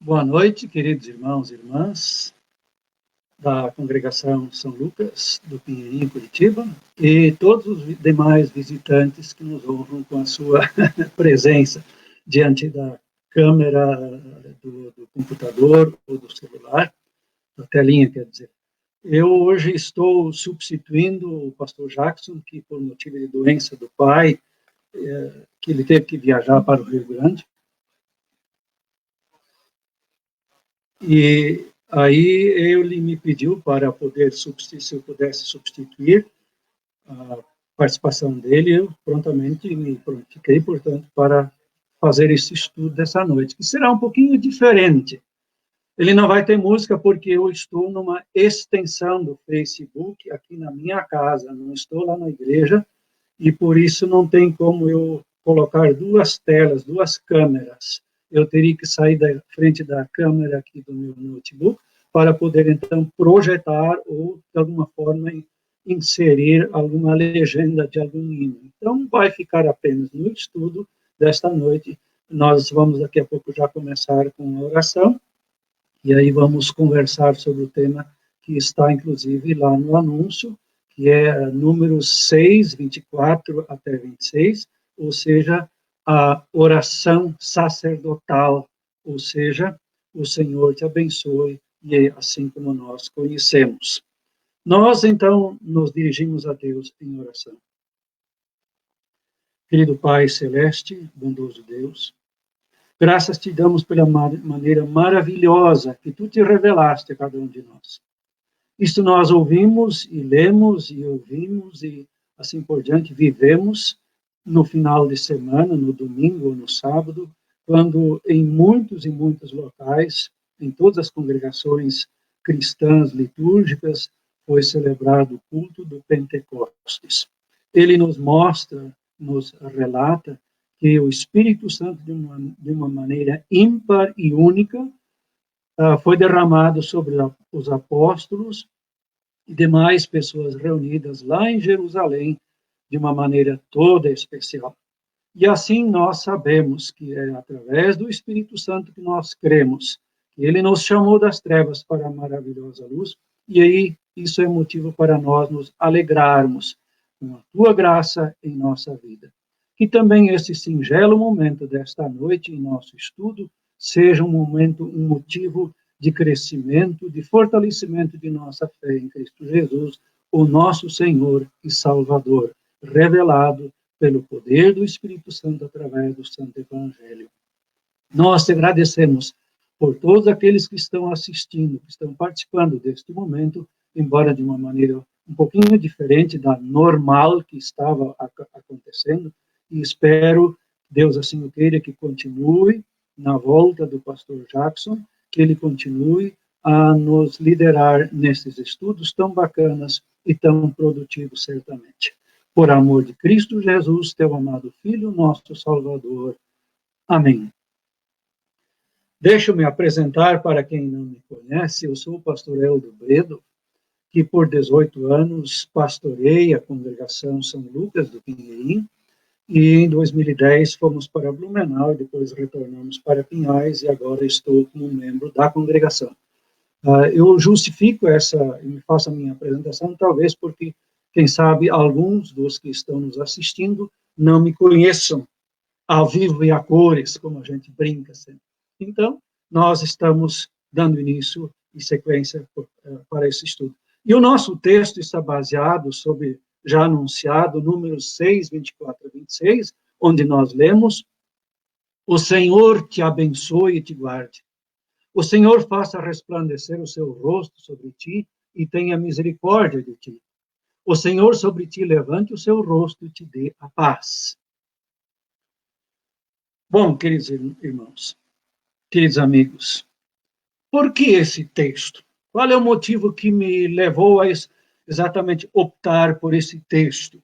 Boa noite, queridos irmãos e irmãs da Congregação São Lucas do Pinheirinho, Curitiba, e todos os demais visitantes que nos honram com a sua presença diante da câmera do computador ou do celular, da telinha, quer dizer. Eu hoje estou substituindo o pastor Jackson, que por motivo de doença do pai, que ele teve que viajar para o Rio Grande. E aí ele me pediu para poder substituir, se eu pudesse substituir a participação dele, eu prontamente me prontifiquei, portanto, para fazer esse estudo dessa noite, que será um pouquinho diferente. Ele não vai ter música porque eu estou numa extensão do Facebook aqui na minha casa, não estou lá na igreja, e por isso não tem como eu colocar duas telas, duas câmeras. Eu teria que sair da frente da câmera aqui do meu notebook para poder, então, projetar ou, de alguma forma, inserir alguma legenda de algum hino. Então, vai ficar apenas no estudo desta noite. Nós vamos, daqui a pouco, já começar com a oração, e aí vamos conversar sobre o tema que está, inclusive, lá no anúncio, que é números 6, 24 até 26, ou seja, a oração sacerdotal, ou seja, o Senhor te abençoe, e é assim como nós conhecemos. Nós, então, nos dirigimos a Deus em oração. Querido Pai Celeste, bondoso Deus, graças te damos pela maneira maravilhosa que tu te revelaste a cada um de nós. Isto nós ouvimos e lemos e ouvimos e assim por diante, vivemos no final de semana, no domingo ou no sábado, quando em muitos e muitos locais, em todas as congregações cristãs litúrgicas, foi celebrado o culto do Pentecostes. Ele nos mostra, nos relata que o Espírito Santo, de uma maneira ímpar e única, foi derramado sobre os apóstolos e demais pessoas reunidas lá em Jerusalém de uma maneira toda especial. E assim nós sabemos que é através do Espírito Santo que nós cremos, que ele nos chamou das trevas para a maravilhosa luz, e aí isso é motivo para nós nos alegrarmos com a tua graça em nossa vida. Que também esse singelo momento desta noite em nosso estudo seja um motivo de crescimento, de fortalecimento de nossa fé em Cristo Jesus, o nosso Senhor e Salvador, revelado pelo poder do Espírito Santo através do Santo Evangelho. Nós te agradecemos por todos aqueles que estão assistindo, que estão participando deste momento, embora de uma maneira um pouquinho diferente da normal que estava acontecendo, e espero, Deus assim o queira, que continue na volta do pastor Jackson, que ele continue a nos liderar nesses estudos tão bacanas e tão produtivos, certamente. Por amor de Cristo Jesus, teu amado Filho, nosso Salvador. Amém. Deixa-me apresentar para quem não me conhece, eu sou o pastor Eldo Bredo, que por 18 anos pastorei a congregação São Lucas do Pinheirinho, e em 2010 fomos para Blumenau, depois retornamos para Pinhais, e agora estou como membro da congregação. Eu justifico e me faço a minha apresentação, talvez porque, quem sabe, alguns dos que estão nos assistindo não me conheçam ao vivo e a cores, como a gente brinca sempre. Então, nós estamos dando início e sequência para esse estudo. E o nosso texto está baseado sobre, já anunciado, números 6, 24 a 26, onde nós lemos: o Senhor te abençoe e te guarde. O Senhor faça resplandecer o seu rosto sobre ti e tenha misericórdia de ti. O Senhor sobre ti levante o seu rosto e te dê a paz. Bom, queridos irmãos, queridos amigos, por que esse texto? Qual é o motivo que me levou a exatamente optar por esse texto?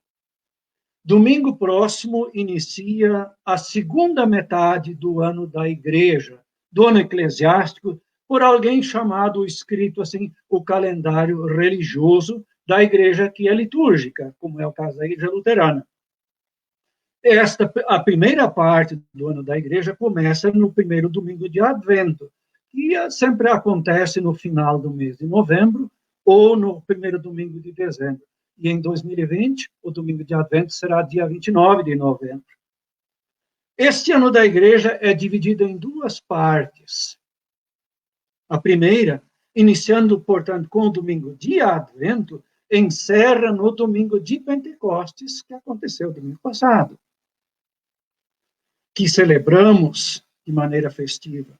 Domingo próximo inicia a segunda metade do ano da igreja, do ano eclesiástico, por alguém chamado, escrito assim, o calendário religioso da igreja que é litúrgica, como é o caso da igreja luterana. A primeira parte do ano da igreja começa no primeiro domingo de Advento, que sempre acontece no final do mês de novembro ou no primeiro domingo de dezembro. E em 2020, o domingo de Advento será dia 29 de novembro. Este ano da igreja é dividido em duas partes. A primeira, iniciando, portanto, com o domingo de Advento, encerra no domingo de Pentecostes, que aconteceu domingo passado, que celebramos de maneira festiva.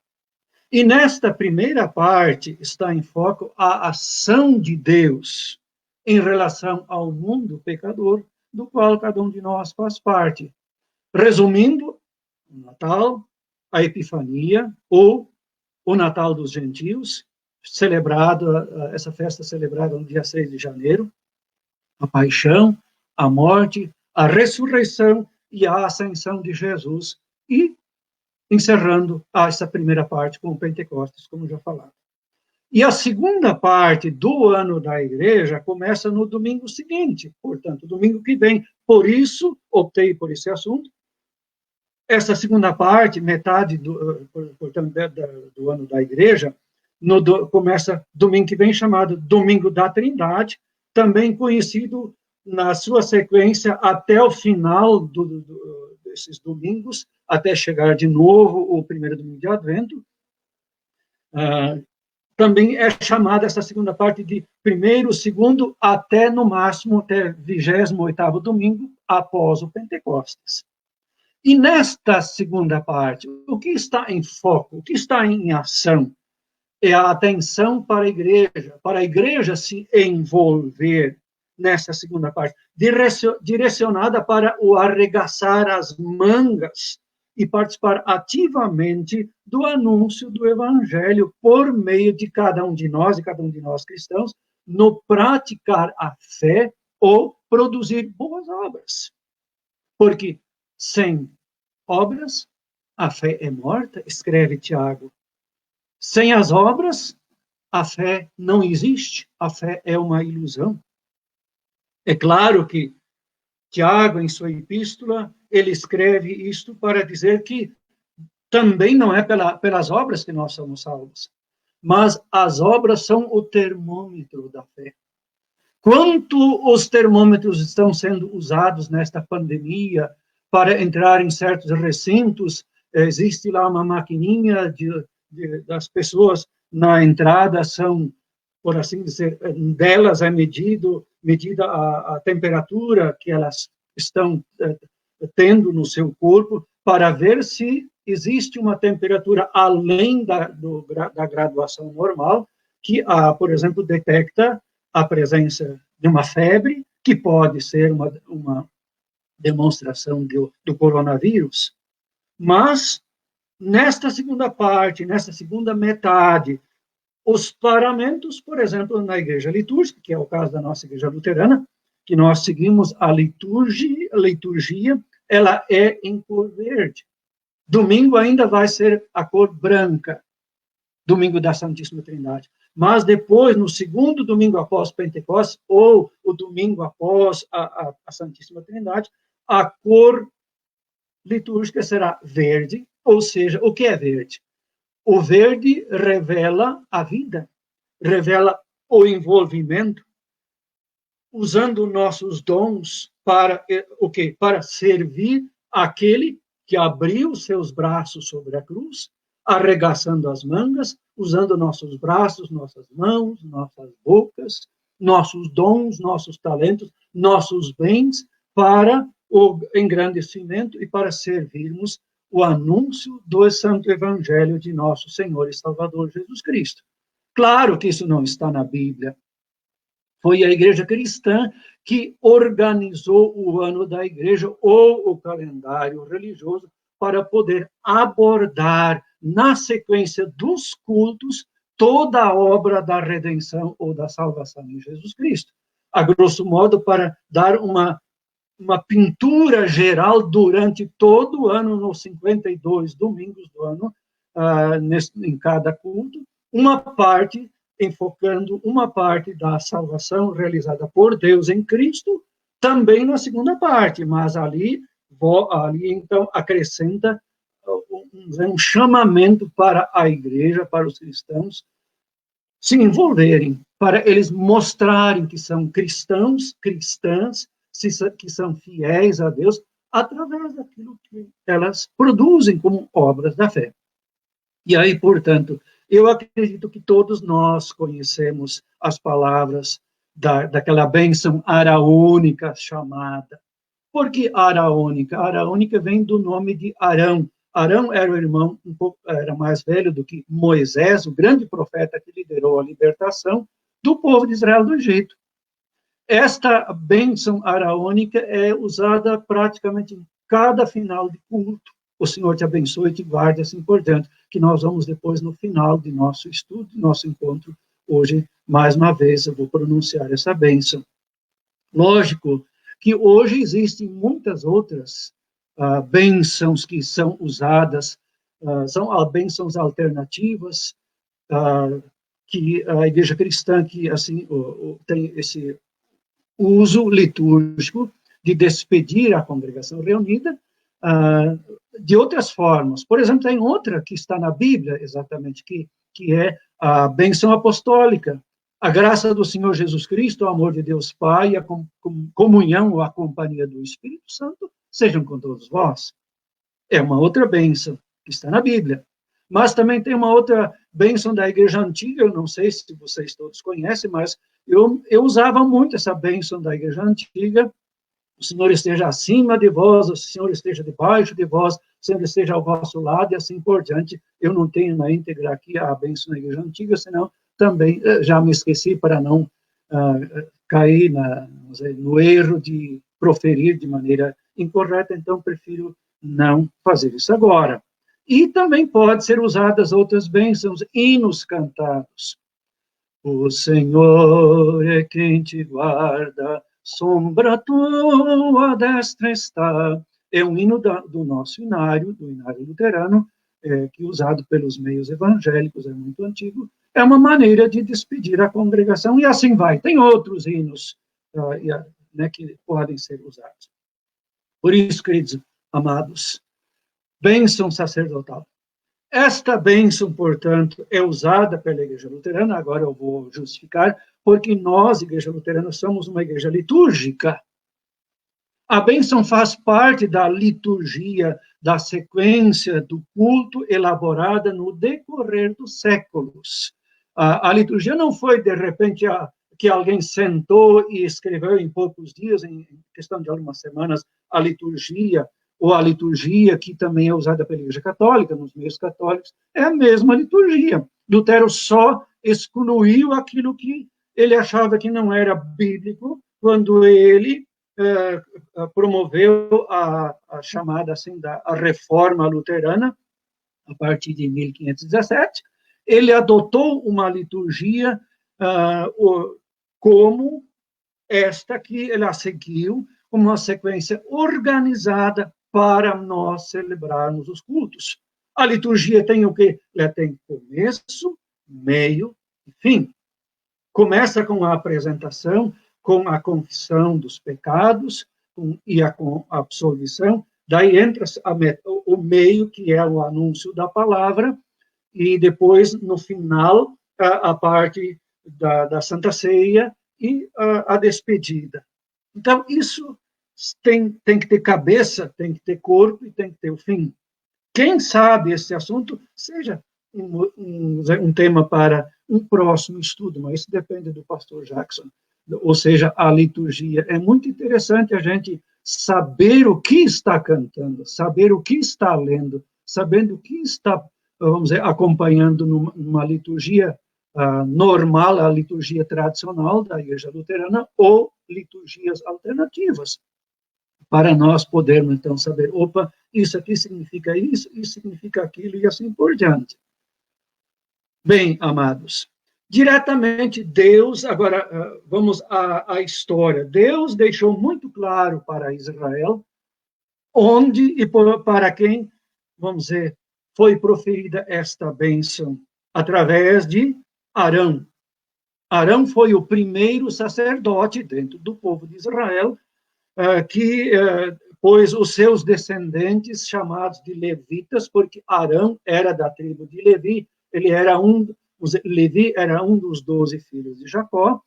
E nesta primeira parte está em foco a ação de Deus em relação ao mundo pecador, do qual cada um de nós faz parte. Resumindo, o Natal, a Epifania, ou o Natal dos Gentios, essa festa celebrada no dia 6 de janeiro, a paixão, a morte, a ressurreição e a ascensão de Jesus, e encerrando essa primeira parte com o Pentecostes, como já falado. E a segunda parte do ano da igreja começa no domingo seguinte, portanto, domingo que vem. Por isso, optei por esse assunto. Essa segunda parte, metade portanto, do ano da igreja, começa domingo que vem, chamado Domingo da Trindade, também conhecido na sua sequência até o final desses domingos, até chegar de novo o primeiro domingo de Advento. Também é chamada essa segunda parte de primeiro, segundo, até no máximo, até 28º domingo, após o Pentecostes. E nesta segunda parte, o que está em foco, o que está em ação, é a atenção para a igreja se envolver nessa segunda parte, direcionada para o arregaçar as mangas e participar ativamente do anúncio do evangelho por meio de cada um de nós, e cada um de nós cristãos, no praticar a fé ou produzir boas obras. Porque sem obras, a fé é morta, escreve Tiago. Sem as obras, a fé não existe, a fé é uma ilusão. É claro que Tiago, em sua epístola, ele escreve isto para dizer que também não é pelas obras que nós somos salvos, mas as obras são o termômetro da fé. Quanto os termômetros estão sendo usados nesta pandemia para entrar em certos recintos, existe lá uma maquininha das pessoas na entrada, são, por assim dizer, delas é medida a temperatura que elas estão tendo no seu corpo, para ver se existe uma temperatura além da graduação normal, que, por exemplo, detecta a presença de uma febre, que pode ser uma demonstração do coronavírus. Mas, nesta segunda parte, nesta segunda metade, os paramentos, por exemplo, na igreja litúrgica, que é o caso da nossa igreja luterana, que nós seguimos a liturgia, ela é em cor verde. Domingo ainda vai ser a cor branca, domingo da Santíssima Trindade. Mas depois, no segundo domingo após Pentecostes, ou o domingo após a Santíssima Trindade, a cor litúrgica será verde, ou seja, o que é verde? O verde revela a vida, revela o envolvimento, usando nossos dons para o quê? Para servir aquele que abriu seus braços sobre a cruz, arregaçando as mangas, usando nossos braços, nossas mãos, nossas bocas, nossos dons, nossos talentos, nossos bens, para o engrandecimento e para servirmos o anúncio do Santo Evangelho de nosso Senhor e Salvador Jesus Cristo. Claro que isso não está na Bíblia. Foi a igreja cristã que organizou o ano da igreja ou o calendário religioso para poder abordar, na sequência dos cultos, toda a obra da redenção ou da salvação em Jesus Cristo. A grosso modo, para dar uma pintura geral durante todo o ano, nos 52 domingos do ano, em cada culto, uma parte enfocando uma parte da salvação realizada por Deus em Cristo, também na segunda parte, mas ali então acrescenta um chamamento para a igreja, para os cristãos, se envolverem, para eles mostrarem que são cristãos, cristãs, que são fiéis a Deus, através daquilo que elas produzem como obras da fé. E aí, portanto, eu acredito que todos nós conhecemos as palavras daquela bênção araônica chamada. Por que araônica? Araônica vem do nome de Arão. Arão era o irmão, era mais velho do que Moisés, o grande profeta que liderou a libertação do povo de Israel do Egito. Esta bênção araônica é usada praticamente em cada final de culto. O Senhor te abençoe e te guarde, assim por diante, que nós vamos depois, no final de nosso estudo, nosso encontro, hoje, mais uma vez, eu vou pronunciar essa bênção. Lógico que hoje existem muitas outras bênçãos que são usadas, são bênçãos alternativas, que a igreja cristã, que assim, tem esse uso litúrgico de despedir a congregação reunida, de outras formas. Por exemplo, tem outra que está na Bíblia, exatamente, que é a bênção apostólica. A graça do Senhor Jesus Cristo, o amor de Deus Pai, a comunhão ou a companhia do Espírito Santo, sejam com todos vós. É uma outra bênção que está na Bíblia. Mas também tem uma outra bênção da igreja antiga, eu não sei se vocês todos conhecem, mas eu usava muito essa bênção da igreja antiga. O Senhor esteja acima de vós, o Senhor esteja debaixo de vós, o Senhor esteja ao vosso lado, e assim por diante. Eu não tenho na íntegra aqui a bênção da igreja antiga, senão também já me esqueci para não cair no erro de proferir de maneira incorreta, então prefiro não fazer isso agora. E também pode ser usadas outras bênçãos, hinos cantados. O Senhor é quem te guarda, sombra tua destra está. É um hino do nosso inário, do inário luterano, que é usado pelos meios evangélicos, é muito antigo. É uma maneira de despedir a congregação, e assim vai. Tem outros hinos que podem ser usados. Por isso, queridos amados, bênção sacerdotal. Esta bênção, portanto, é usada pela Igreja Luterana, agora eu vou justificar, porque nós, Igreja Luterana, somos uma igreja litúrgica. A bênção faz parte da liturgia, da sequência do culto elaborada no decorrer dos séculos. A liturgia não foi, de repente, que alguém sentou e escreveu em poucos dias, em questão de algumas semanas, a liturgia, ou a liturgia que também é usada pela Igreja Católica, nos meios católicos, é a mesma liturgia. Lutero só excluiu aquilo que ele achava que não era bíblico, quando ele promoveu a chamada assim, a reforma luterana, a partir de 1517, ele adotou uma liturgia como esta que ele seguiu, como uma sequência organizada para nós celebrarmos os cultos. A liturgia tem o quê? Ela tem começo, meio e fim. Começa com a apresentação, com a confissão dos pecados e a absolvição. Daí entra o meio, que é o anúncio da palavra, e depois, no final, a parte da Santa Ceia e a despedida. Então, isso tem que ter cabeça, tem que ter corpo e tem que ter o fim. Quem sabe esse assunto seja um tema para um próximo estudo, mas isso depende do pastor Jackson. Ou seja, a liturgia. É muito interessante a gente saber o que está cantando, saber o que está lendo, sabendo o que está, vamos dizer, acompanhando numa liturgia normal, a liturgia tradicional da Igreja Luterana, ou liturgias alternativas, para nós podermos, então, saber, opa, isso aqui significa isso significa aquilo, e assim por diante. Bem, amados, diretamente Deus, agora vamos à história. Deus deixou muito claro para Israel onde e para quem, vamos dizer, foi proferida esta bênção, através de Arão. Arão foi o primeiro sacerdote dentro do povo de Israel, que pois os seus descendentes, chamados de levitas, porque Arão era da tribo de Levi, Levi era um dos 12 filhos de Jacó,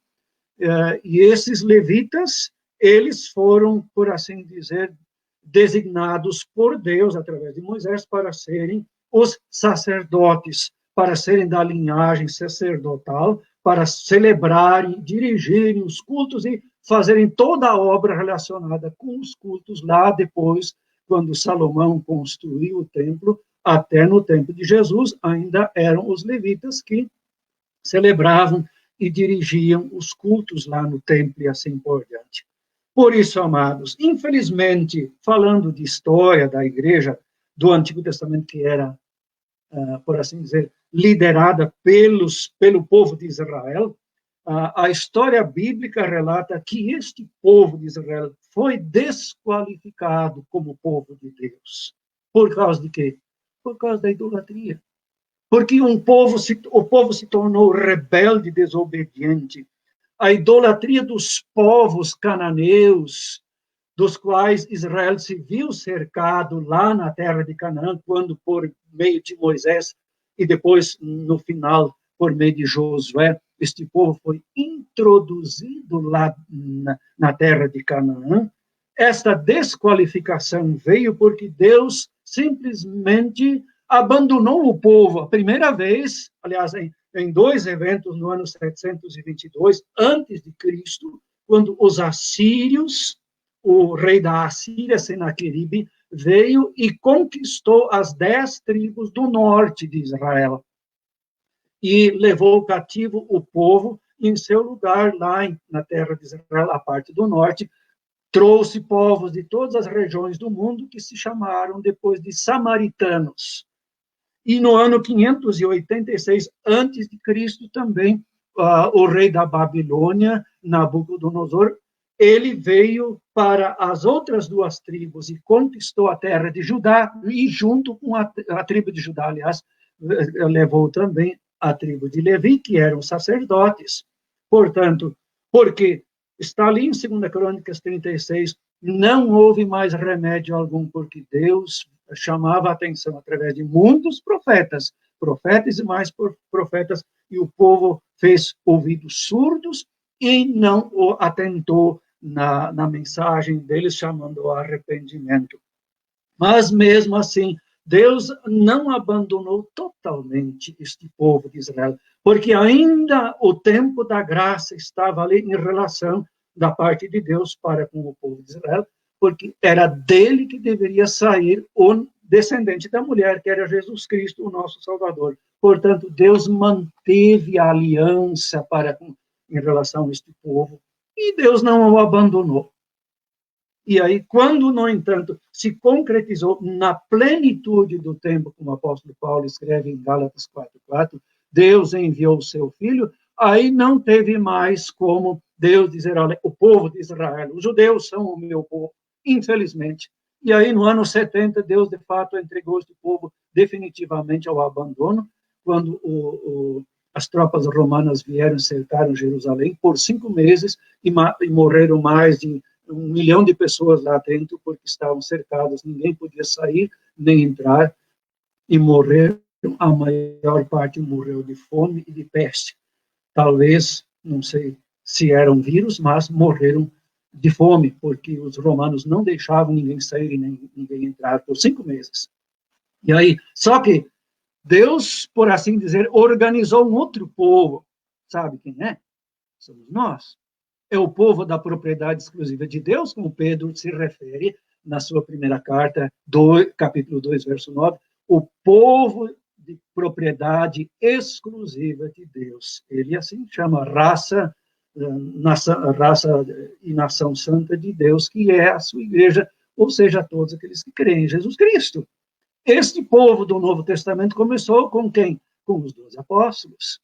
e esses levitas, eles foram, por assim dizer, designados por Deus, através de Moisés, para serem os sacerdotes, para serem da linhagem sacerdotal, para celebrarem, dirigirem os cultos e fazerem toda a obra relacionada com os cultos lá depois, quando Salomão construiu o templo, até no tempo de Jesus, ainda eram os levitas que celebravam e dirigiam os cultos lá no templo e assim por diante. Por isso, amados, infelizmente, falando de história da igreja do Antigo Testamento, que era, por assim dizer, liderada pelo povo de Israel, a história bíblica relata que este povo de Israel foi desqualificado como povo de Deus. Por causa de quê? Por causa da idolatria. Porque o povo se tornou rebelde, desobediente. A idolatria dos povos cananeus, dos quais Israel se viu cercado lá na terra de Canaã, quando por meio de Moisés e depois, no final, por meio de Josué, este povo foi introduzido lá na terra de Canaã. Esta desqualificação veio porque Deus simplesmente abandonou o povo. A primeira vez, aliás, em dois eventos no ano 722 antes de Cristo, quando os assírios, o rei da Assíria, Senaqueribe, veio e conquistou as 10 tribos do norte de Israel e levou cativo o povo em seu lugar lá na terra de Israel, a parte do norte, trouxe povos de todas as regiões do mundo que se chamaram depois de samaritanos. E no ano 586 a.C., também, o rei da Babilônia, Nabucodonosor, ele veio para as outras duas tribos e conquistou a terra de Judá, e junto com a tribo de Judá, aliás, levou também a tribo de Levi, que eram sacerdotes. Portanto, porque está ali em 2 Crônicas 36, não houve mais remédio algum, porque Deus chamava a atenção através de muitos profetas e mais profetas, e o povo fez ouvidos surdos e não o atentou na mensagem deles, chamando ao arrependimento. Mas, mesmo assim, Deus não abandonou totalmente este povo de Israel, porque ainda o tempo da graça estava ali em relação da parte de Deus para com o povo de Israel, porque era dele que deveria sair o descendente da mulher, que era Jesus Cristo, o nosso Salvador. Portanto, Deus manteve a aliança em relação a este povo, e Deus não o abandonou. E aí, quando, no entanto, se concretizou na plenitude do tempo, como o apóstolo Paulo escreve em Gálatas 4:4, Deus enviou o seu Filho, aí não teve mais como Deus dizer, olha, o povo de Israel, os judeus são o meu povo, infelizmente. E aí, no ano 70, Deus, de fato, entregou este povo definitivamente ao abandono, quando as tropas romanas vieram e cercaram Jerusalém por 5 meses e morreram mais de 1 milhão de pessoas lá dentro, porque estavam cercadas, ninguém podia sair nem entrar, e morreram, a maior parte morreu de fome e de peste. Talvez, não sei se eram vírus, mas morreram de fome, porque os romanos não deixavam ninguém sair e nem ninguém entrar por 5 meses. E aí, só que Deus, por assim dizer, organizou um outro povo. Sabe quem é? Somos nós. É o povo da propriedade exclusiva de Deus, como Pedro se refere na sua primeira carta, capítulo 2, verso 9, o povo de propriedade exclusiva de Deus. Ele assim chama raça e nação santa de Deus, que é a sua igreja, ou seja, todos aqueles que creem em Jesus Cristo. Este povo do Novo Testamento começou com quem? Com os 12 apóstolos,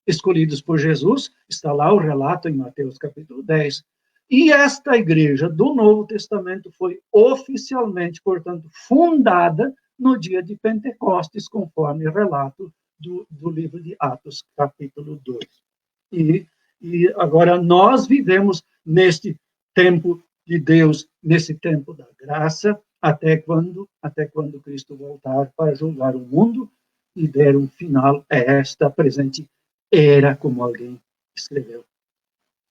escolhidos por Jesus. Está lá o relato em Mateus capítulo 10. E esta igreja do Novo Testamento foi oficialmente, portanto, fundada no dia de Pentecostes, conforme o relato do livro de Atos, capítulo 2. E agora nós vivemos neste tempo de Deus nesse tempo da graça, até quando Cristo voltar para julgar o mundo e der um final a esta presente era, como alguém escreveu.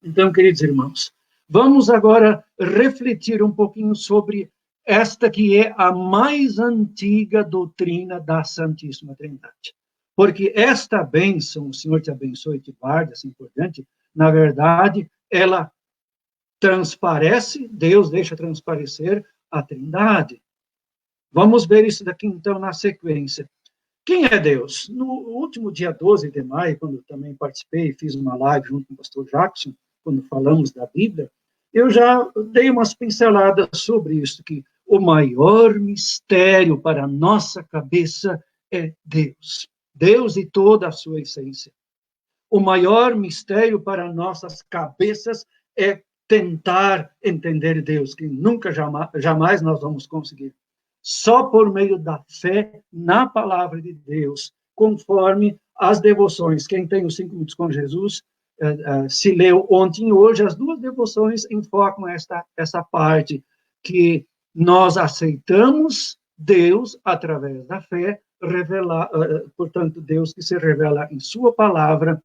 Então, queridos irmãos, vamos agora refletir um pouquinho sobre esta que é a mais antiga doutrina da Santíssima Trindade. Porque esta bênção, o Senhor te abençoe e te guarde, assim por diante, na verdade, ela transparece, Deus deixa transparecer a Trindade. Vamos ver isso daqui, então, na sequência. Quem é Deus? No último dia 12 de maio, quando também participei e fiz uma live junto com o pastor Jackson, quando falamos da Bíblia, eu já dei umas pinceladas sobre isso, que o maior mistério para a nossa cabeça é Deus. Deus e toda a sua essência. O maior mistério para nossas cabeças é tentar entender Deus, que nunca, jamais nós vamos conseguir. Só por meio da fé na palavra de Deus, conforme as devoções. Quem tem os 5 minutos com Jesus, se leu ontem e hoje, as 2 devoções enfocam essa parte, que nós aceitamos Deus através da fé, portanto, Deus que se revela em sua palavra,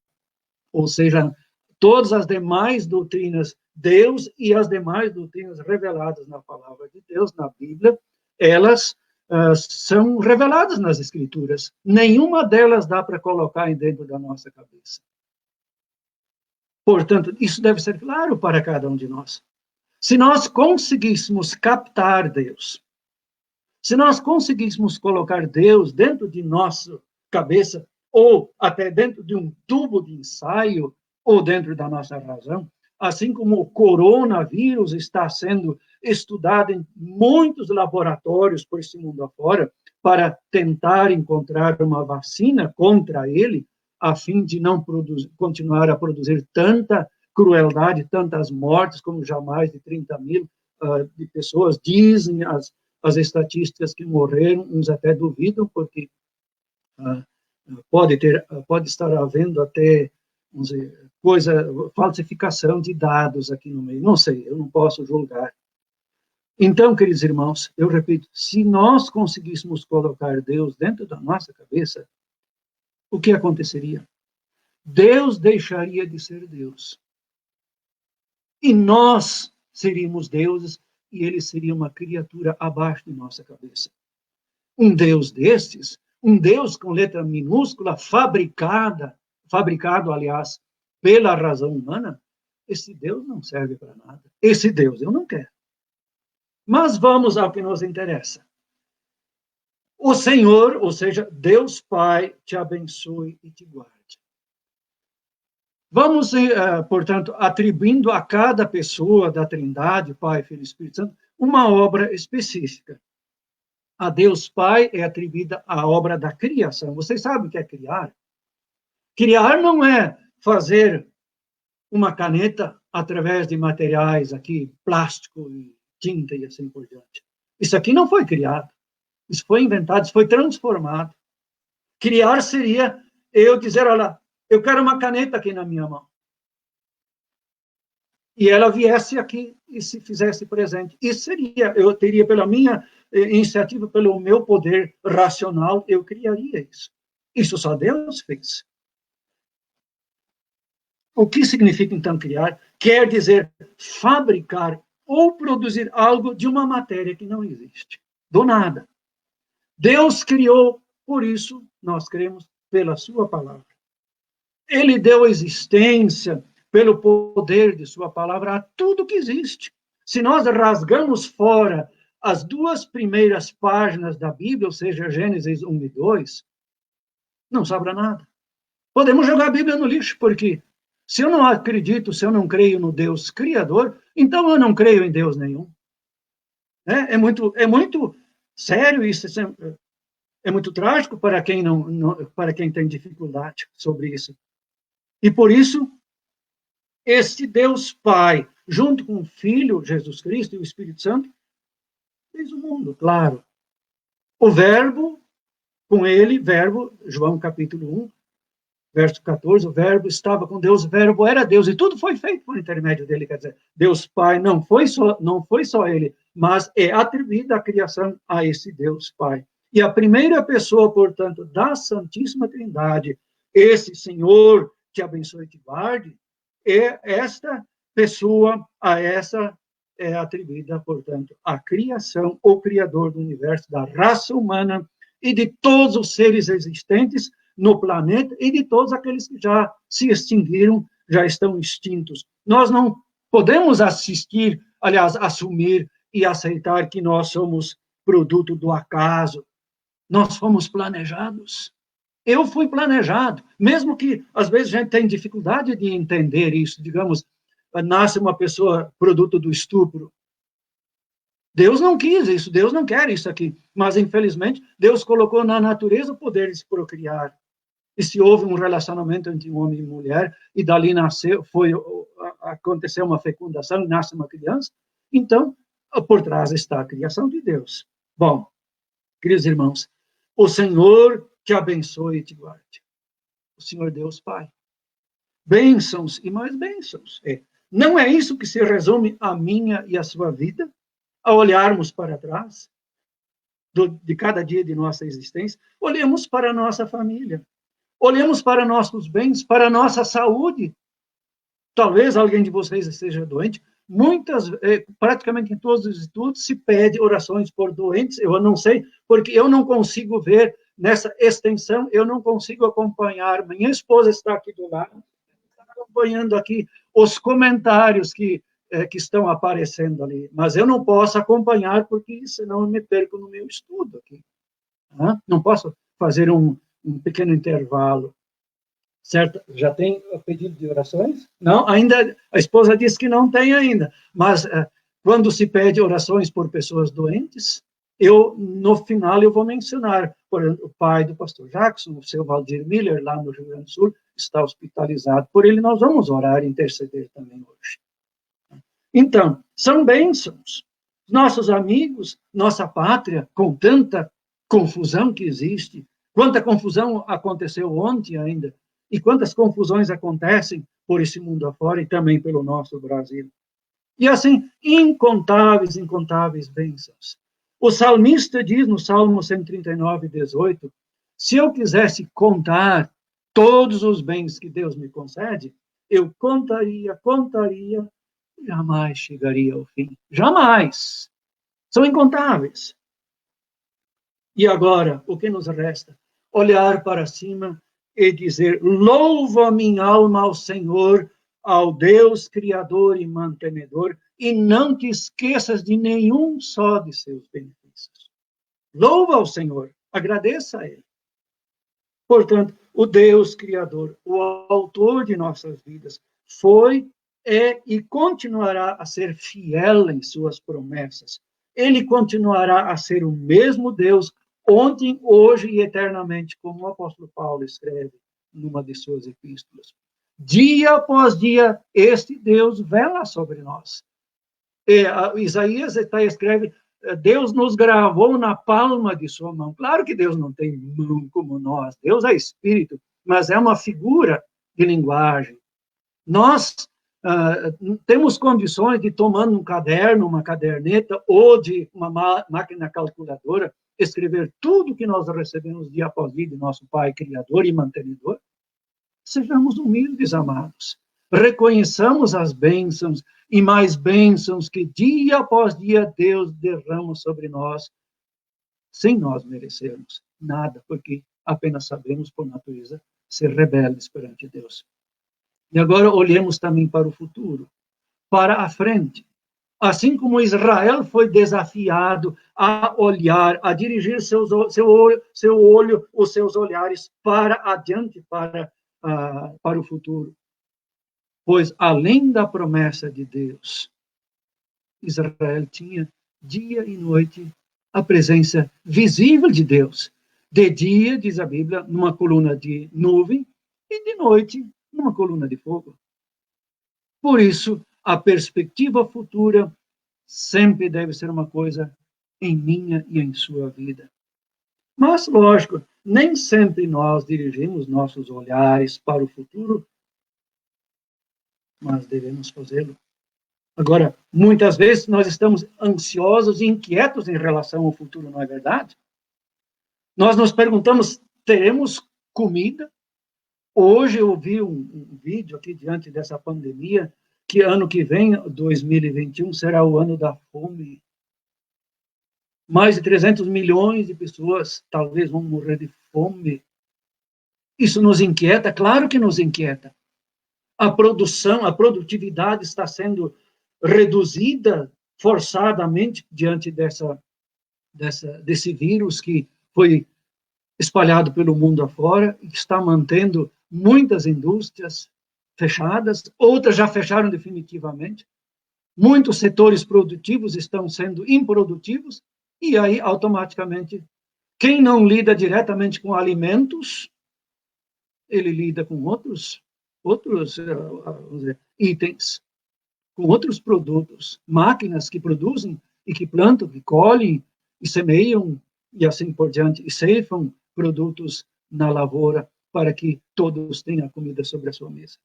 ou seja, todas as demais doutrinas, Deus e as demais doutrinas reveladas na palavra de Deus, na Bíblia, elas são reveladas nas Escrituras. Nenhuma delas dá para colocar dentro da nossa cabeça. Portanto, isso deve ser claro para cada um de nós. Se nós conseguíssemos captar Deus, se nós conseguíssemos colocar Deus dentro de nossa cabeça, ou até dentro de um tubo de ensaio, ou dentro da nossa razão, assim como o coronavírus está sendo estudado em muitos laboratórios por esse mundo afora, para tentar encontrar uma vacina contra ele, a fim de não continuar a produzir tanta crueldade, tantas mortes, como já mais de 30 mil de pessoas, dizem as estatísticas que morreram, uns até duvidam, porque pode estar havendo até, vamos dizer, falsificação de dados aqui no meio. Não sei, eu não posso julgar. Então, queridos irmãos, eu repito, se nós conseguíssemos colocar Deus dentro da nossa cabeça, o que aconteceria? Deus deixaria de ser Deus. E nós seríamos deuses, e ele seria uma criatura abaixo de nossa cabeça. Um Deus destes, um Deus com letra minúscula, fabricado, aliás, pela razão humana, esse Deus não serve para nada. Esse Deus eu não quero. Mas vamos ao que nos interessa. O Senhor, ou seja, Deus Pai, te abençoe e te guarde. Vamos, portanto, atribuindo a cada pessoa da Trindade, Pai, Filho e Espírito Santo, uma obra específica. A Deus Pai é atribuída a obra da criação. Vocês sabem o que é criar? Criar não é fazer uma caneta através de materiais aqui, plástico e tinta e assim por diante. Isso aqui não foi criado. Isso foi inventado, isso foi transformado. Criar seria eu dizer, olha, eu quero uma caneta aqui na minha mão. E ela viesse aqui e se fizesse presente. Isso seria, eu teria pela minha iniciativa, pelo meu poder racional, eu criaria isso. Isso só Deus fez. O que significa, então, criar? Quer dizer fabricar ou produzir algo de uma matéria que não existe. Do nada. Deus criou, por isso, nós cremos, pela sua palavra. Ele deu existência, pelo poder de sua palavra, a tudo que existe. Se nós rasgamos fora as 2 primeiras páginas da Bíblia, ou seja, Gênesis 1 e 2, não sobra nada. Podemos jogar a Bíblia no lixo, porque se eu não acredito, se eu não creio no Deus Criador, então eu não creio em Deus nenhum. É muito sério isso, é muito trágico para quem para quem tem dificuldade sobre isso. E por isso, este Deus Pai, junto com o Filho, Jesus Cristo e o Espírito Santo, fez o mundo, claro. O Verbo, com ele, Verbo, João capítulo 1, verso 14, o verbo estava com Deus, o verbo era Deus, e tudo foi feito por intermédio dele, quer dizer, Deus Pai não foi só ele, mas é atribuída a criação a esse Deus Pai. E a primeira pessoa, portanto, da Santíssima Trindade, esse Senhor te abençoe e te guarde, é esta pessoa, a essa é atribuída, portanto, a criação, o Criador do universo, da raça humana e de todos os seres existentes no planeta e de todos aqueles que já se extinguiram, já estão extintos. Nós não podemos assumir e aceitar que nós somos produto do acaso. Nós fomos planejados. Eu fui planejado, mesmo que às vezes a gente tem dificuldade de entender isso, digamos, nasce uma pessoa produto do estupro. Deus não quis isso, Deus não quer isso aqui, mas infelizmente Deus colocou na natureza o poder de se procriar. E se houve um relacionamento entre um homem e mulher, e dali aconteceu uma fecundação e nasce uma criança, então, por trás está a criação de Deus. Bom, queridos irmãos, o Senhor te abençoe e te guarde. O Senhor Deus Pai. Bênçãos e mais bênçãos. Não é isso que se resume a minha e a sua vida? A olharmos para trás, de cada dia de nossa existência, olhemos para a nossa família, olhemos para nossos bens, para a nossa saúde. Talvez alguém de vocês esteja doente. Praticamente em todos os estudos, se pede orações por doentes. Eu não sei, porque eu não consigo ver nessa extensão, eu não consigo acompanhar. Minha esposa está aqui do lado, está acompanhando aqui os comentários que estão aparecendo ali, mas eu não posso acompanhar, porque senão eu me perco no meu estudo aqui. Não posso fazer um pequeno intervalo. Certo? Já tem o pedido de orações? Não, ainda, a esposa disse que não tem ainda, mas quando se pede orações por pessoas doentes, no final, eu vou mencionar, por exemplo, o pai do pastor Jackson, o seu Valdir Miller, lá no Rio Grande do Sul, está hospitalizado. Por ele, nós vamos orar e interceder também hoje. Então, são bênçãos. Nossos amigos, nossa pátria, com tanta confusão que existe, quanta confusão aconteceu ontem ainda, e quantas confusões acontecem por esse mundo afora e também pelo nosso Brasil. E assim, incontáveis, incontáveis bênçãos. O salmista diz no Salmo 139, 18, se eu quisesse contar todos os bens que Deus me concede, eu contaria, jamais chegaria ao fim. Jamais. São incontáveis. E agora, o que nos resta? Olhar para cima e dizer, louva minha alma ao Senhor, ao Deus Criador e mantenedor, e não te esqueças de nenhum só de seus benefícios. Louva ao Senhor, agradeça a Ele. Portanto, o Deus Criador, o autor de nossas vidas, foi, é e continuará a ser fiel em suas promessas. Ele continuará a ser o mesmo Deus ontem, hoje e eternamente, como o apóstolo Paulo escreve numa de suas epístolas. Dia após dia, este Deus vela sobre nós. Isaías escreve, Deus nos gravou na palma de sua mão. Claro que Deus não tem mão como nós, Deus é espírito, mas é uma figura de linguagem. Nós temos condições de, tomando um caderno, uma caderneta, ou de uma máquina calculadora, escrever tudo que nós recebemos dia após dia de nosso Pai Criador e Mantenedor. Sejamos humildes, amados. Reconheçamos as bênçãos e mais bênçãos que dia após dia Deus derrama sobre nós, sem nós merecermos nada, porque apenas sabemos, por natureza, ser rebeldes perante Deus. E agora olhemos também para o futuro, para a frente. Assim como Israel foi desafiado a olhar, a dirigir seu olho, os seus olhares para adiante, para o futuro. Pois, além da promessa de Deus, Israel tinha dia e noite a presença visível de Deus. De dia, diz a Bíblia, numa coluna de nuvem, e de noite, numa coluna de fogo. Por isso, a perspectiva futura sempre deve ser uma coisa em minha e em sua vida. Mas, lógico, nem sempre nós dirigimos nossos olhares para o futuro, mas devemos fazê-lo. Agora, muitas vezes nós estamos ansiosos e inquietos em relação ao futuro, não é verdade? Nós nos perguntamos, teremos comida? Hoje eu vi um vídeo aqui diante dessa pandemia, que ano que vem, 2021, será o ano da fome. Mais de 300 milhões de pessoas talvez vão morrer de fome. Isso nos inquieta? Claro que nos inquieta. A produção, a produtividade está sendo reduzida forçadamente diante desse vírus que foi espalhado pelo mundo afora e que está mantendo muitas indústrias fechadas, outras já fecharam definitivamente. Muitos setores produtivos estão sendo improdutivos e aí automaticamente quem não lida diretamente com alimentos, ele lida com outros vamos dizer, itens, com outros produtos, máquinas que produzem e que plantam, que colhem e semeiam e assim por diante, e ceifam produtos na lavoura para que todos tenham comida sobre a sua mesa.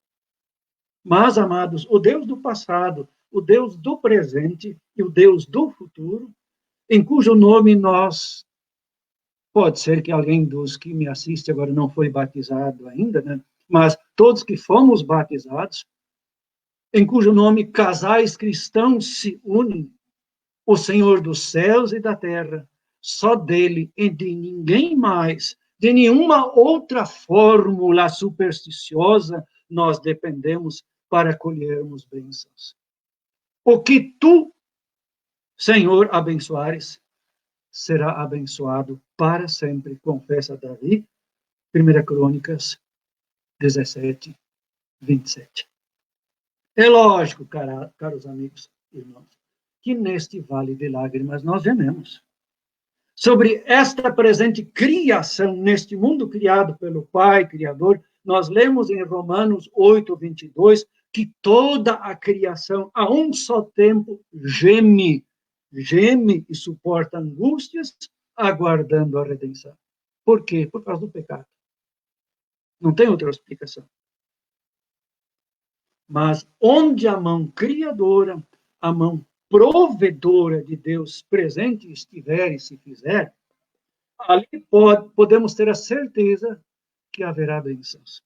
Mas, amados, o Deus do passado, o Deus do presente e o Deus do futuro, em cujo nome nós, pode ser que alguém dos que me assiste agora não foi batizado ainda, né? Mas todos que fomos batizados, em cujo nome casais cristãos se unem, o Senhor dos céus e da terra, só dele e de ninguém mais, de nenhuma outra fórmula supersticiosa, nós dependemos para colhermos bênçãos. O que tu, Senhor, abençoares, será abençoado para sempre, confessa Davi, 1 Crônicas 17, 27. É lógico, caros amigos e irmãos, que neste vale de lágrimas nós gememos. Sobre esta presente criação, neste mundo criado pelo Pai Criador, nós lemos em Romanos 8, 22, que toda a criação, a um só tempo, geme e suporta angústias, aguardando a redenção. Por quê? Por causa do pecado. Não tem outra explicação. Mas onde a mão criadora, a mão provedora de Deus presente estiver e se fizer, ali podemos ter a certeza que haverá bênçãos.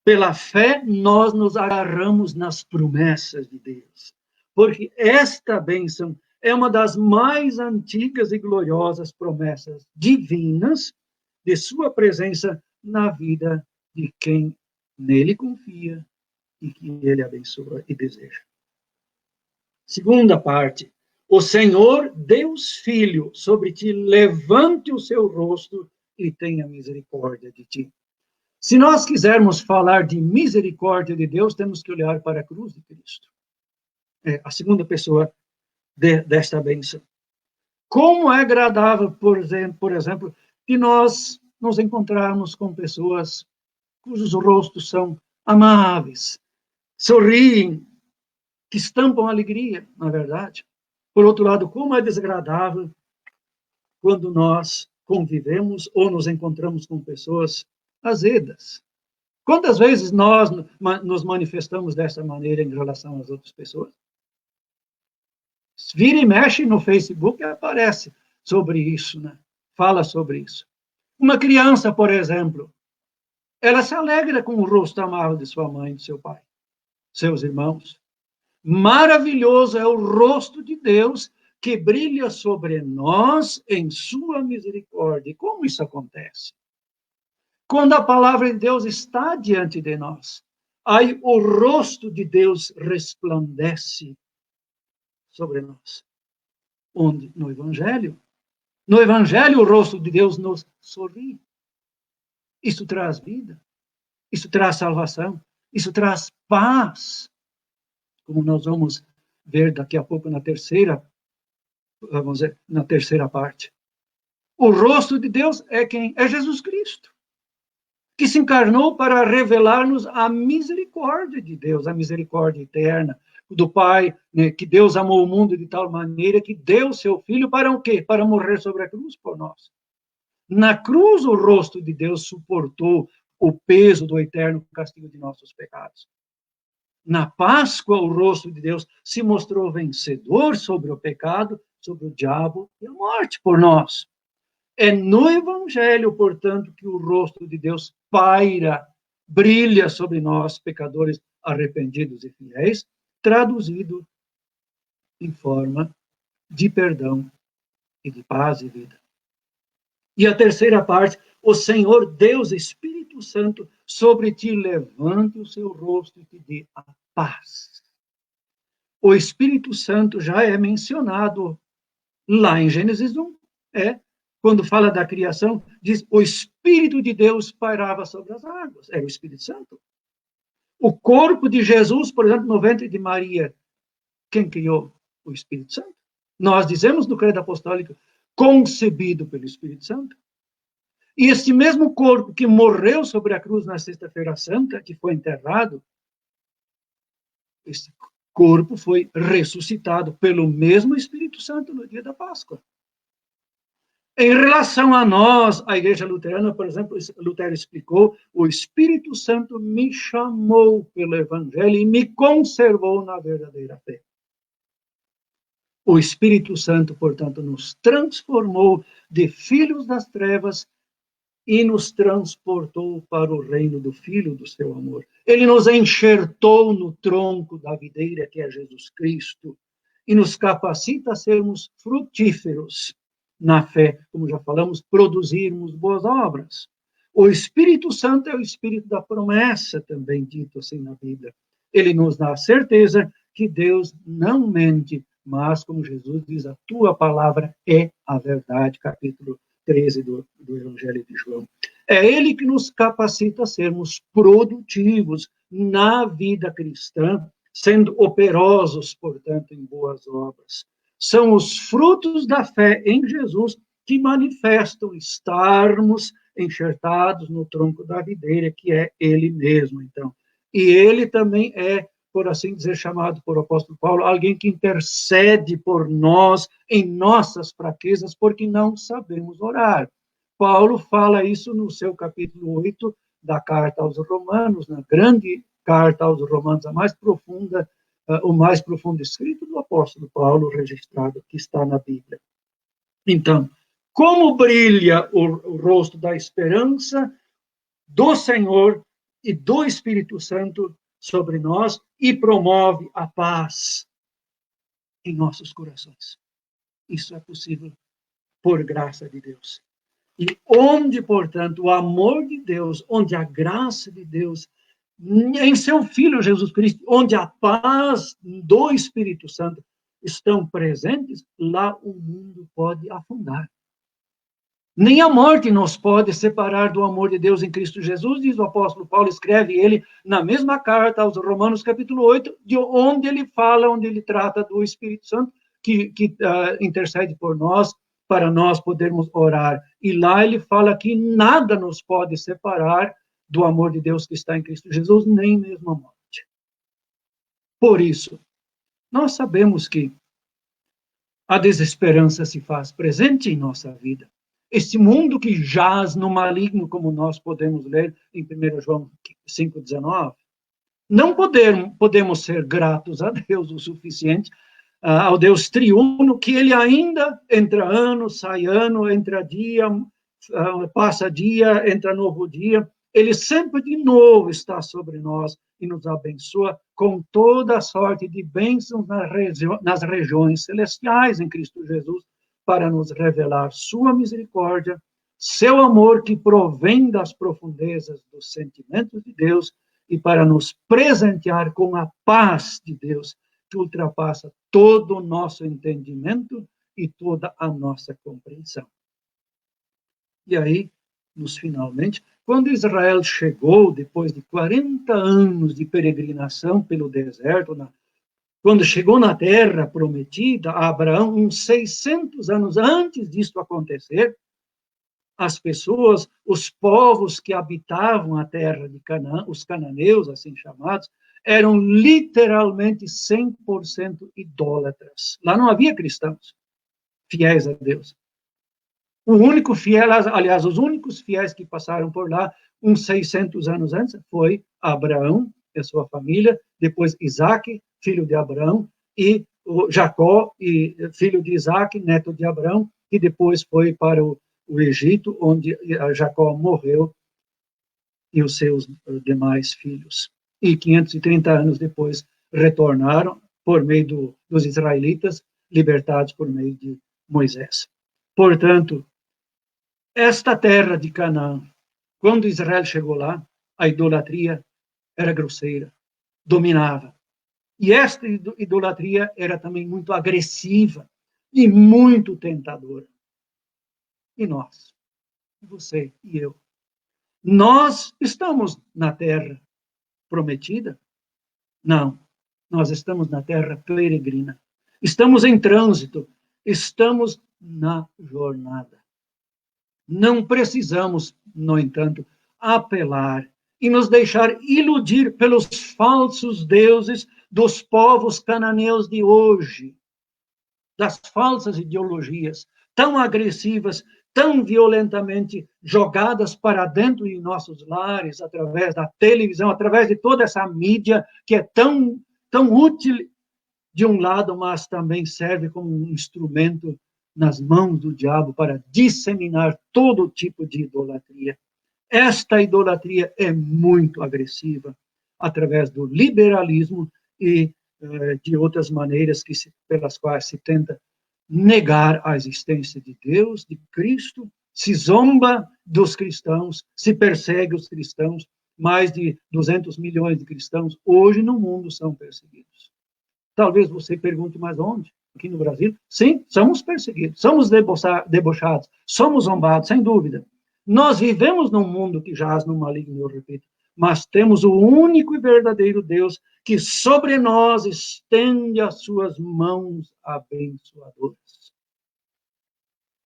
Pela fé, nós nos agarramos nas promessas de Deus, porque esta bênção é uma das mais antigas e gloriosas promessas divinas de sua presença na vida de quem nele confia e que ele abençoa e deseja. Segunda parte, o Senhor, Deus Filho, sobre ti levante o seu rosto e tenha misericórdia de ti. Se nós quisermos falar de misericórdia de Deus, temos que olhar para a cruz de Cristo. É a segunda pessoa desta bênção. Como é agradável, por exemplo, que nós nos encontrarmos com pessoas cujos rostos são amáveis, sorriem, que estampam alegria, na verdade. Por outro lado, como é desagradável quando nós convivemos ou nos encontramos com pessoas azedas. Quantas vezes nós nos manifestamos dessa maneira em relação às outras pessoas? Vira e mexe no Facebook e aparece sobre isso, né? Fala sobre isso. Uma criança, por exemplo, ela se alegra com o rosto amável de sua mãe, de seu pai, seus irmãos. Maravilhoso é o rosto de Deus que brilha sobre nós em sua misericórdia. E como isso acontece? Quando a palavra de Deus está diante de nós, aí o rosto de Deus resplandece sobre nós. Onde? No Evangelho. No Evangelho, o rosto de Deus nos sorri. Isso traz vida. Isso traz salvação. Isso traz paz. Como nós vamos ver daqui a pouco na terceira parte. O rosto de Deus é quem? É Jesus Cristo, que se encarnou para revelar-nos a misericórdia de Deus, a misericórdia eterna do Pai, né, que Deus amou o mundo de tal maneira que deu seu Filho para o quê? Para morrer sobre a cruz por nós. Na cruz, o rosto de Deus suportou o peso do eterno castigo de nossos pecados. Na Páscoa, o rosto de Deus se mostrou vencedor sobre o pecado, sobre o diabo e a morte por nós. É no Evangelho, portanto, que o rosto de Deus paira, brilha sobre nós, pecadores arrependidos e fiéis, traduzido em forma de perdão e de paz e vida. E a terceira parte, o Senhor Deus, Espírito Santo, sobre ti levante o seu rosto e te dê a paz. O Espírito Santo já é mencionado lá em Gênesis 1. Quando fala da criação, diz, o Espírito de Deus pairava sobre as águas. Era o Espírito Santo. O corpo de Jesus, por exemplo, no ventre de Maria, quem criou? O Espírito Santo. Nós dizemos no Credo Apostólico, concebido pelo Espírito Santo. E este mesmo corpo que morreu sobre a cruz na Sexta-feira Santa, que foi enterrado, esse corpo foi ressuscitado pelo mesmo Espírito Santo no dia da Páscoa. Em relação a nós, a Igreja Luterana, por exemplo, Lutero explicou, o Espírito Santo me chamou pelo Evangelho e me conservou na verdadeira fé. O Espírito Santo, portanto, nos transformou de filhos das trevas e nos transportou para o reino do Filho do seu amor. Ele nos enxertou no tronco da videira, que é Jesus Cristo, e nos capacita a sermos frutíferos na fé, como já falamos, produzirmos boas obras. O Espírito Santo é o Espírito da promessa, também dito assim na Bíblia. Ele nos dá a certeza que Deus não mente, mas, como Jesus diz, a tua palavra é a verdade, capítulo 13 do Evangelho de João. É ele que nos capacita a sermos produtivos na vida cristã, sendo operosos, portanto, em boas obras. São os frutos da fé em Jesus que manifestam estarmos enxertados no tronco da videira, que é ele mesmo, então. E ele também é, por assim dizer, chamado por apóstolo Paulo, alguém que intercede por nós em nossas fraquezas, porque não sabemos orar. Paulo fala isso no seu capítulo 8 da carta aos Romanos, na grande carta aos Romanos, a mais profunda, o mais profundo escrito do apóstolo Paulo, registrado, que está na Bíblia. Então, como brilha o rosto da esperança do Senhor e do Espírito Santo sobre nós e promove a paz em nossos corações. Isso é possível por graça de Deus. E onde, portanto, o amor de Deus, onde a graça de Deus, em seu Filho Jesus Cristo, onde a paz do Espírito Santo estão presentes, lá o mundo pode afundar. Nem a morte nos pode separar do amor de Deus em Cristo Jesus, diz o apóstolo Paulo, escreve ele na mesma carta aos Romanos, capítulo 8, de onde ele fala, onde ele trata do Espírito Santo, que intercede por nós, para nós podermos orar. E lá ele fala que nada nos pode separar do amor de Deus que está em Cristo Jesus, nem mesmo a morte. Por isso, nós sabemos que a desesperança se faz presente em nossa vida. Este mundo que jaz no maligno, como nós podemos ler em 1 João 5,19, não podemos ser gratos a Deus o suficiente, ao Deus triuno, que ele ainda entra ano, sai ano, entra dia, passa dia, entra novo dia, ele sempre de novo está sobre nós e nos abençoa com toda a sorte de bênçãos nas regiões celestiais em Cristo Jesus, para nos revelar sua misericórdia, seu amor que provém das profundezas dos sentimentos de Deus e para nos presentear com a paz de Deus, que ultrapassa todo o nosso entendimento e toda a nossa compreensão. E aí, finalmente, quando Israel chegou, depois de 40 anos de peregrinação pelo deserto, quando chegou na terra prometida a Abraão, uns 600 anos antes disso acontecer, as pessoas, os povos que habitavam a terra de Canaã, os cananeus, assim chamados, eram literalmente 100% idólatras. Lá não havia cristãos fiéis a Deus. O único fiel, aliás, os únicos fiéis que passaram por lá, uns 600 anos antes, foi Abraão e sua família, depois Isaac, filho de Abraão, e Jacó, filho de Isaac, neto de Abraão, que depois foi para o Egito, onde Jacó morreu, e os seus demais filhos. E 530 anos depois retornaram por meio dos israelitas, libertados por meio de Moisés. Portanto, esta terra de Canaã, quando Israel chegou lá, a idolatria era grosseira, dominava. E esta idolatria era também muito agressiva e muito tentadora. E nós, você e eu, nós estamos na terra prometida? Não, nós estamos na terra peregrina. Estamos em trânsito, estamos na jornada. Não precisamos, no entanto, apelar e nos deixar iludir pelos falsos deuses dos povos cananeus de hoje, das falsas ideologias tão agressivas, tão violentamente jogadas para dentro de nossos lares, através da televisão, através de toda essa mídia que é tão útil de um lado, mas também serve como um instrumento nas mãos do diabo para disseminar todo tipo de idolatria. Esta idolatria é muito agressiva, através do liberalismo e de outras maneiras pelas quais se tenta negar a existência de Deus, de Cristo, se zomba dos cristãos, se persegue os cristãos. Mais de 200 milhões de cristãos hoje no mundo são perseguidos. Talvez você pergunte, mas onde? Aqui no Brasil? Sim, somos perseguidos, somos debochados, somos zombados, sem dúvida. Nós vivemos num mundo que jaz no maligno, eu repito, mas temos o único e verdadeiro Deus que sobre nós estende as suas mãos abençoadoras.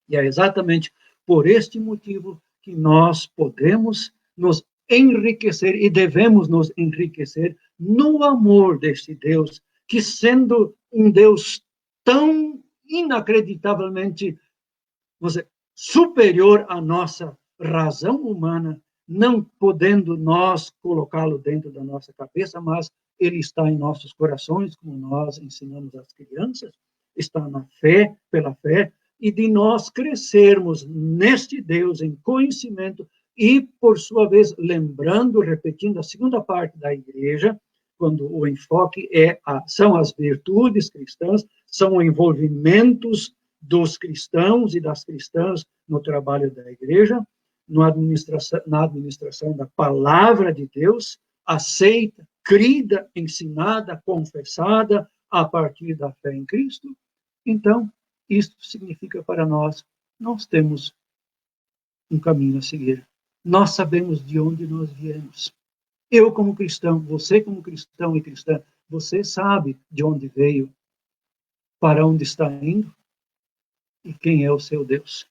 E é exatamente por este motivo que nós podemos nos enriquecer e devemos nos enriquecer no amor deste Deus, que sendo um Deus tão inacreditavelmente superior à nossa razão humana, não podendo nós colocá-lo dentro da nossa cabeça, mas ele está em nossos corações, como nós ensinamos às crianças, está na fé, pela fé, e de nós crescermos neste Deus em conhecimento e, por sua vez, lembrando, repetindo a segunda parte da igreja, quando o enfoque são as virtudes cristãs, são envolvimentos dos cristãos e das cristãs no trabalho da igreja, na administração da palavra de Deus, aceita, crida, ensinada, confessada a partir da fé em Cristo. Então, isto significa para nós temos um caminho a seguir. Nós sabemos de onde nós viemos. Eu como cristão, você como cristão e cristã, você sabe de onde veio, para onde está indo e quem é o seu Deus.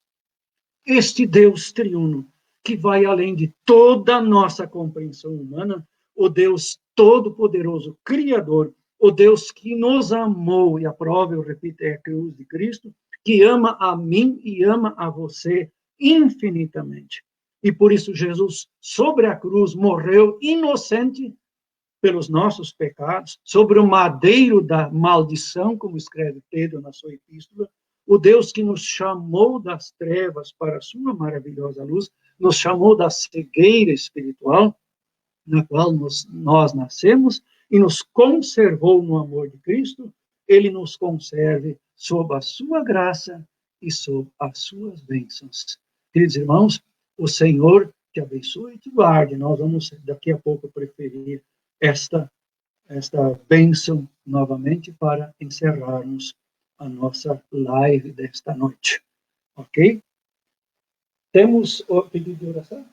Este Deus triuno, que vai além de toda a nossa compreensão humana, o Deus todo-poderoso, Criador, o Deus que nos amou, e a prova, eu repito, é a cruz de Cristo, que ama a mim e ama a você infinitamente. E por isso Jesus, sobre a cruz, morreu inocente pelos nossos pecados, sobre o madeiro da maldição, como escreve Pedro na sua epístola, o Deus que nos chamou das trevas para a sua maravilhosa luz, nos chamou da cegueira espiritual, na qual nós nascemos, e nos conservou no amor de Cristo, ele nos conserve sob a sua graça e sob as suas bênçãos. Queridos irmãos, o Senhor te abençoe e te guarde. Nós vamos, daqui a pouco, preferir esta bênção novamente para encerrarmos a nossa live desta noite. Ok? Temos o pedido de oração?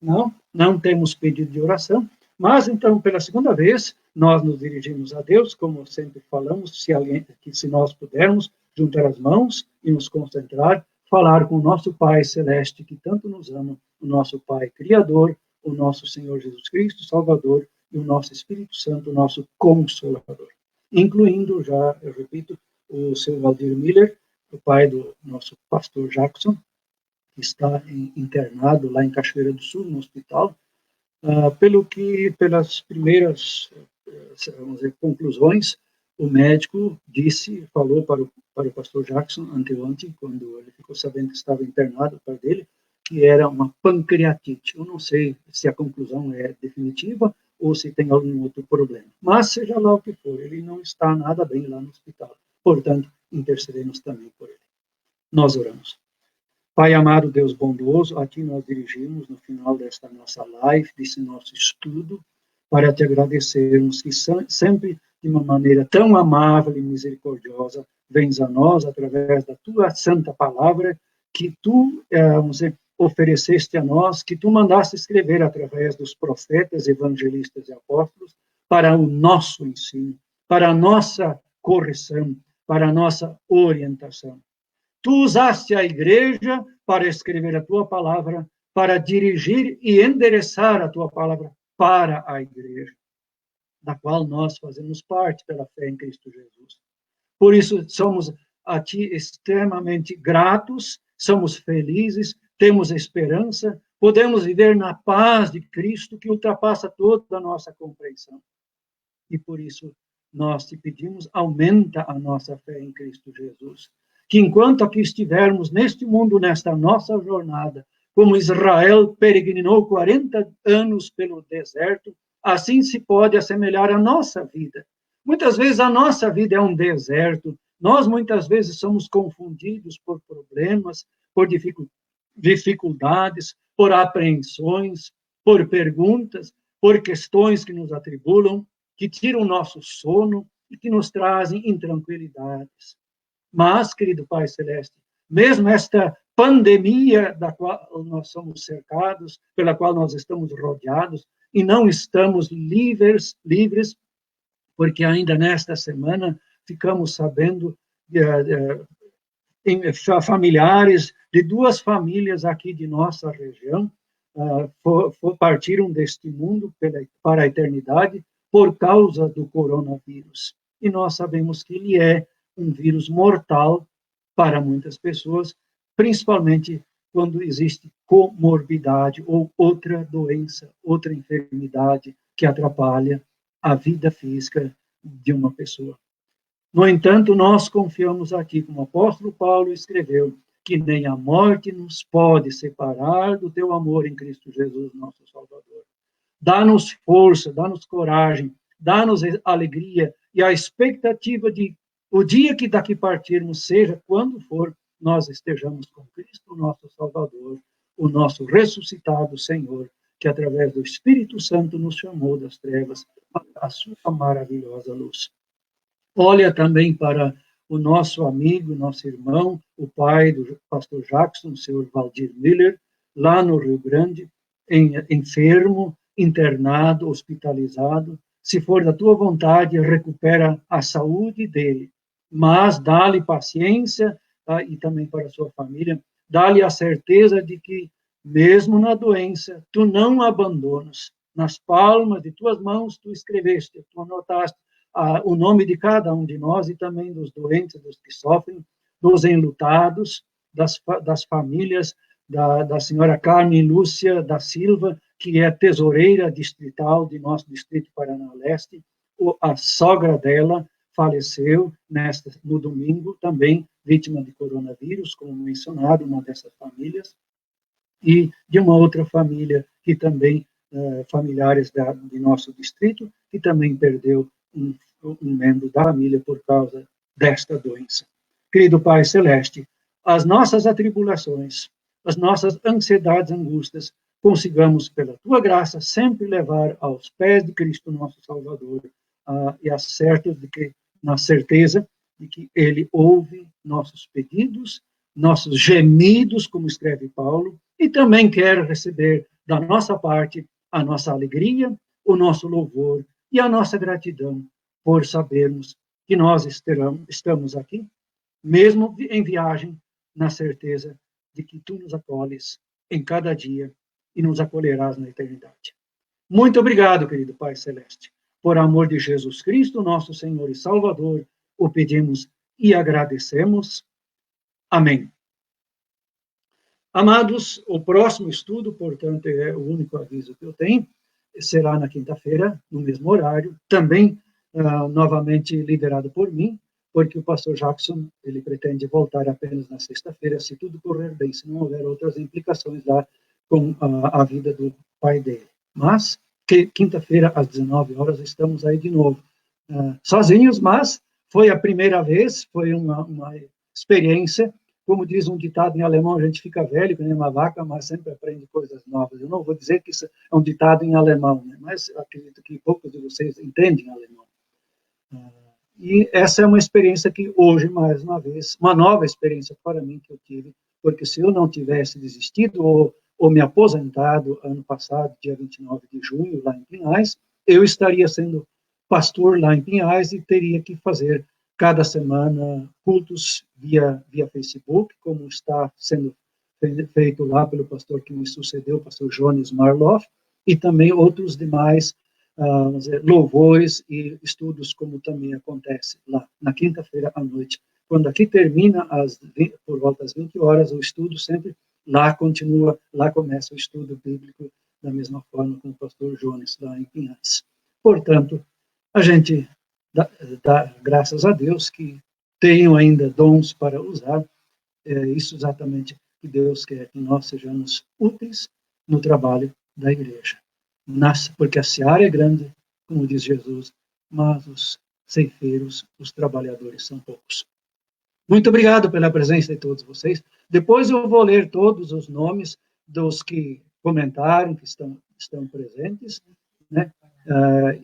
Não temos pedido de oração, mas então, pela segunda vez, nós nos dirigimos a Deus, como sempre falamos, se nós pudermos juntar as mãos e nos concentrar, falar com o nosso Pai Celeste, que tanto nos ama, o nosso Pai Criador, o nosso Senhor Jesus Cristo, Salvador, e o nosso Espírito Santo, o nosso Consolador. Incluindo já, eu repito, o seu Valdir Miller, o pai do nosso pastor Jackson, que está internado lá em Cachoeira do Sul, no hospital, pelas primeiras vamos dizer, conclusões, o médico falou para o pastor Jackson anteontem, quando ele ficou sabendo que estava internado, o pai dele, que era uma pancreatite. Eu não sei se a conclusão é definitiva ou se tem algum outro problema. Mas, seja lá o que for, ele não está nada bem lá no hospital. Portanto, intercedemos também por ele. Nós oramos. Pai amado, Deus bondoso, a Ti nós dirigimos no final desta nossa live, desse nosso estudo, para Te agradecermos que sempre, de uma maneira tão amável e misericordiosa, vens a nós através da Tua santa palavra, que Tu ofereceste a nós, que Tu mandaste escrever através dos profetas, evangelistas e apóstolos, para o nosso ensino, para a nossa correção, para a nossa orientação. Tu usaste a igreja para escrever a tua palavra, para dirigir e endereçar a tua palavra para a igreja, da qual nós fazemos parte pela fé em Cristo Jesus. Por isso, somos a ti extremamente gratos, somos felizes, temos esperança, podemos viver na paz de Cristo que ultrapassa toda a nossa compreensão. E por isso, nós te pedimos, aumenta a nossa fé em Cristo Jesus. Que enquanto aqui estivermos neste mundo, nesta nossa jornada, como Israel peregrinou 40 anos pelo deserto, assim se pode assemelhar à nossa vida. Muitas vezes a nossa vida é um deserto, nós muitas vezes somos confundidos por problemas, por dificuldades, por apreensões, por perguntas, por questões que nos atribulam, que tiram o nosso sono e que nos trazem intranquilidades. Mas, querido Pai Celeste, mesmo esta pandemia da qual nós somos cercados, pela qual nós estamos rodeados, e não estamos livres, porque ainda nesta semana ficamos sabendo familiares de 2 famílias aqui de nossa região partiram deste mundo para a eternidade por causa do coronavírus. E nós sabemos que ele é um vírus mortal para muitas pessoas, principalmente quando existe comorbidade ou outra doença, outra enfermidade que atrapalha a vida física de uma pessoa. No entanto, nós confiamos aqui, como o apóstolo Paulo escreveu, que nem a morte nos pode separar do teu amor em Cristo Jesus, nosso Salvador. Dá-nos força, dá-nos coragem, dá-nos alegria e a expectativa de o dia que daqui partirmos, seja quando for, nós estejamos com Cristo, nosso Salvador, o nosso ressuscitado Senhor, que através do Espírito Santo nos chamou das trevas para a sua maravilhosa luz. Olha também para o nosso amigo, nosso irmão, o pai do pastor Jackson, o senhor Valdir Miller, lá no Rio Grande, enfermo, internado, hospitalizado. Se for da tua vontade, recupera a saúde dele, mas dá-lhe paciência, tá? E também para a sua família, dá-lhe a certeza de que, mesmo na doença, tu não abandonas. Nas palmas de tuas mãos, tu escreveste, tu anotaste o nome de cada um de nós e também dos doentes, dos que sofrem, dos enlutados, das famílias da senhora Carmen Lúcia da Silva, que é tesoureira distrital de nosso distrito Paraná Leste. A sogra dela faleceu no domingo, também vítima de coronavírus, como mencionado, uma dessas famílias, e de uma outra família que também, familiares de nosso distrito, que também perdeu um membro da família por causa desta doença. Querido Pai Celeste, as nossas atribulações, as nossas ansiedades, angústias, consigamos, pela Tua graça, sempre levar aos pés de Cristo, nosso Salvador, e na certeza de que Ele ouve nossos pedidos, nossos gemidos, como escreve Paulo, e também quer receber da nossa parte a nossa alegria, o nosso louvor e a nossa gratidão por sabermos que nós estamos aqui, mesmo em viagem, na certeza de que Tu nos acolhes em cada dia e nos acolherás na eternidade. Muito obrigado, querido Pai Celeste. Por amor de Jesus Cristo, nosso Senhor e Salvador, o pedimos e agradecemos. Amém. Amados, o próximo estudo, portanto, é o único aviso que eu tenho, será na quinta-feira, no mesmo horário, também novamente liderado por mim, porque o pastor Jackson, ele pretende voltar apenas na sexta-feira, se tudo correr bem, se não houver outras implicações lá com a vida do pai dele. Mas, quinta-feira, às 19 horas, estamos aí de novo. Sozinhos, mas foi a primeira vez, foi uma experiência. Como diz um ditado em alemão, a gente fica velho, que nem uma vaca, mas sempre aprende coisas novas. Eu não vou dizer que isso é um ditado em alemão, né? Mas acredito que poucos de vocês entendem alemão. E essa é uma experiência que hoje, mais uma vez, uma nova experiência para mim que eu tive, porque se eu não tivesse desistido ou me aposentado ano passado, dia 29 de junho, lá em Pinhais, eu estaria sendo pastor lá em Pinhais e teria que fazer cada semana cultos via Facebook, como está sendo feito lá pelo pastor que me sucedeu, o pastor Jones Marloff, e também outros demais vamos dizer, louvores e estudos, como também acontece lá na quinta-feira à noite. Quando aqui termina, por volta das 20 horas, o estudo sempre lá continua, lá começa o estudo bíblico da mesma forma com o pastor Jones, lá em Pinhais. Portanto, a gente dá graças a Deus que tenham ainda dons para usar, isso exatamente que Deus quer, que nós sejamos úteis no trabalho da igreja. Porque a seara é grande, como diz Jesus, mas os ceifeiros, os trabalhadores são poucos. Muito obrigado pela presença de todos vocês. Depois eu vou ler todos os nomes dos que comentaram, que estão presentes, né?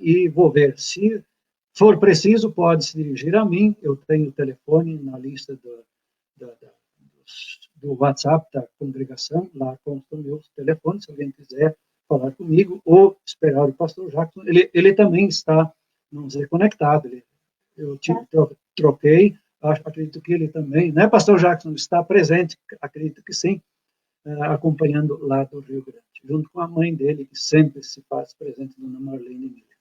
E vou ver se for preciso, pode se dirigir a mim. Eu tenho o telefone na lista do WhatsApp da congregação, lá consta o meu telefone, se alguém quiser falar comigo, ou esperar o pastor Jackson. Ele também está, vamos dizer, conectado. Eu troquei, acredito que ele também, né, pastor Jackson, está presente, acredito que sim, acompanhando lá do Rio Grande, junto com a mãe dele, que sempre se faz presente, dona Marlene Miller.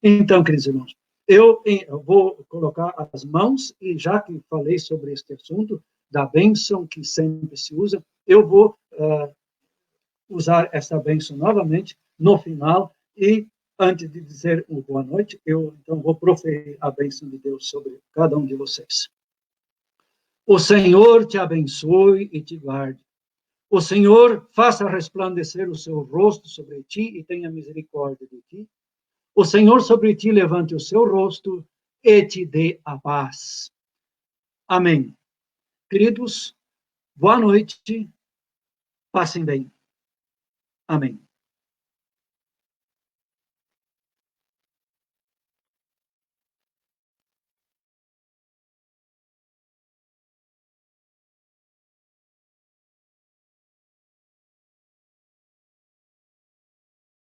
Então, queridos irmãos, eu vou colocar as mãos, e já que falei sobre este assunto, da bênção que sempre se usa, eu vou usar essa bênção novamente no final, e antes de dizer uma boa noite, eu então vou proferir a bênção de Deus sobre cada um de vocês. O Senhor te abençoe e te guarde. O Senhor faça resplandecer o seu rosto sobre ti e tenha misericórdia de ti. O Senhor sobre ti levante o seu rosto e te dê a paz. Amém. Queridos, boa noite. Passem bem. Amém.